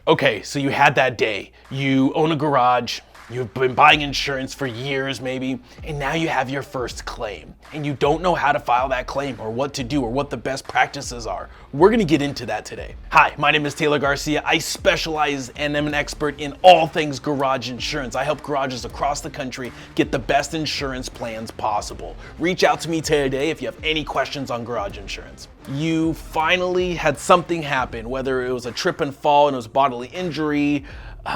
Okay, so you had that day. You own a garage, you've been buying insurance for years maybe, and now you have your first claim. And you don't know how to file that claim or what to do or what the best practices are. We're gonna get into that today. Hi, my name is Taylor Garcia. I specialize and am an expert in all things garage insurance. I help garages across the country get the best insurance plans possible. Reach out to me today if you have any questions on garage insurance. You finally had something happen, whether it was a trip and fall and it was bodily injury,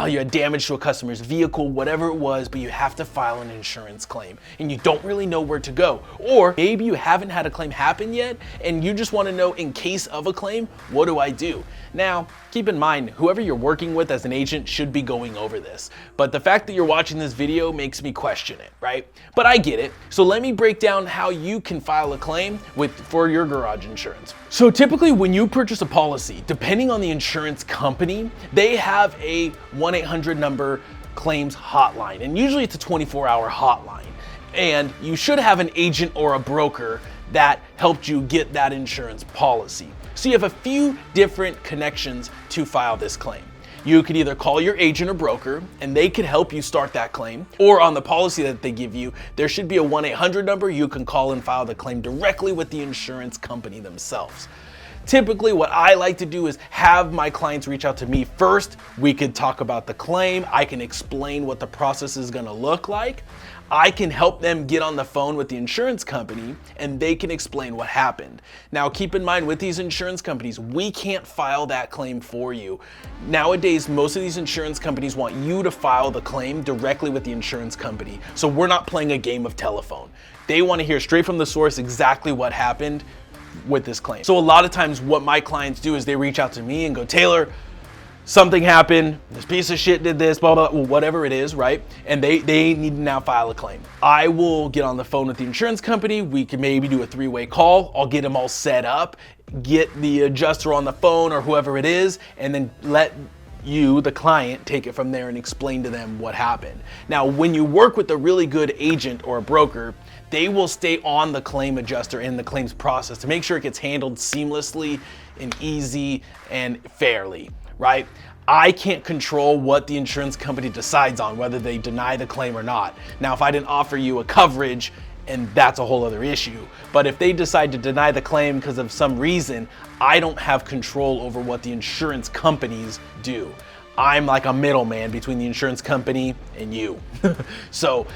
you had damage to a customer's vehicle, whatever it was, but you have to file an insurance claim and you don't really know where to go. Or maybe you haven't had a claim happen yet and you just want to know, in case of a claim, what do I do? Now, keep in mind, whoever you're working with as an agent should be going over this, but the fact that you're watching this video makes me question it, right? But I get it. So let me break down how you can file a claim for your garage insurance. So typically when you purchase a policy, depending on the insurance company, they have a 1-800 number claims hotline, and usually it's a 24-hour hotline. And you should have an agent or a broker that helped you get that insurance policy. So you have a few different connections to file this claim. You could either call your agent or broker and they could help you start that claim, or on the policy that they give you, there should be a 1-800 number you can call and file the claim directly with the insurance company themselves. Typically, what I like to do is have my clients reach out to me first. We could talk about the claim. I can explain what the process is going to look like. I can help them get on the phone with the insurance company and they can explain what happened. Now, keep in mind, with these insurance companies, we can't file that claim for you. Nowadays, most of these insurance companies want you to file the claim directly with the insurance company. So we're not playing a game of telephone. They want to hear straight from the source exactly what happened with this claim. So a lot of times what my clients do is they reach out to me and go, Taylor, something happened, this piece of shit did this, blah, blah, blah, whatever it is, right? And they need to now file a claim. I will get on the phone with the insurance company. We can maybe do a 3-way call. I'll get them all set up, get the adjuster on the phone or whoever it is, and then let you, the client, take it from there and explain to them what happened. Now, when you work with a really good agent or a broker, they will stay on the claim adjuster in the claims process to make sure it gets handled seamlessly and easy and fairly, right? I can't control what the insurance company decides on, whether they deny the claim or not. Now, if I didn't offer you a coverage, and that's a whole other issue. But if they decide to deny the claim because of some reason, I don't have control over what the insurance companies do. I'm like a middleman between the insurance company and you. So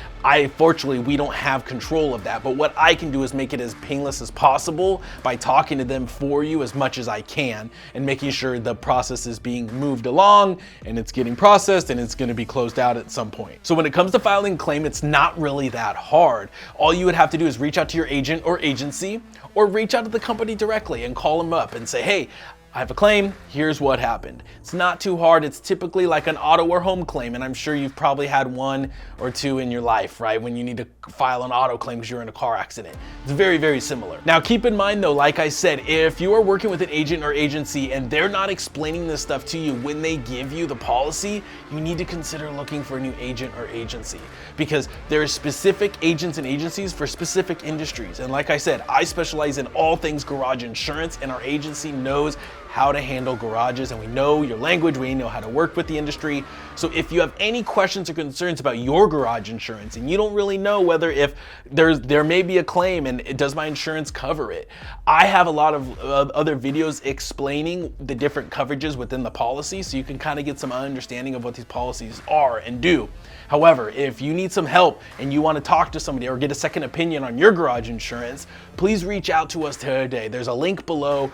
fortunately, we don't have control of that. But what I can do is make it as painless as possible by talking to them for you as much as I can and making sure the process is being moved along and it's getting processed and it's going to be closed out at some point. So when it comes to filing a claim, it's not really that hard. All you would have to do is reach out to your agent or agency, or reach out to the company directly and call them up and say, hey, I have a claim, here's what happened. It's not too hard. It's typically like an auto or home claim, and I'm sure you've probably had one or two in your life, right? When you need to file an auto claim because you're in a car accident. It's very, very similar. Now, keep in mind though, like I said, if you are working with an agent or agency and they're not explaining this stuff to you when they give you the policy, you need to consider looking for a new agent or agency, because there are specific agents and agencies for specific industries. And like I said, I specialize in all things garage insurance, and our agency knows how to handle garages, and we know your language, we know how to work with the industry. So if you have any questions or concerns about your garage insurance and you don't really know whether if there may be a claim and does my insurance cover it, I have a lot of other videos explaining the different coverages within the policy, so you can kind of get some understanding of what these policies are and do. However, if you need some help and you want to talk to somebody or get a second opinion on your garage insurance, please reach out to us today. There's a link below.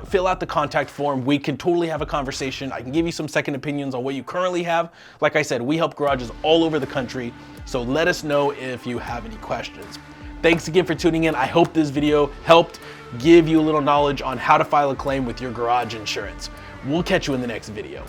Fill out the contact form. We can totally have a conversation. I can give you some second opinions on what you currently have. Like I said, we help garages all over the country, so let us know if you have any questions. Thanks again for tuning in. I hope this video helped give you a little knowledge on how to file a claim with your garage insurance. We'll catch you in the next video.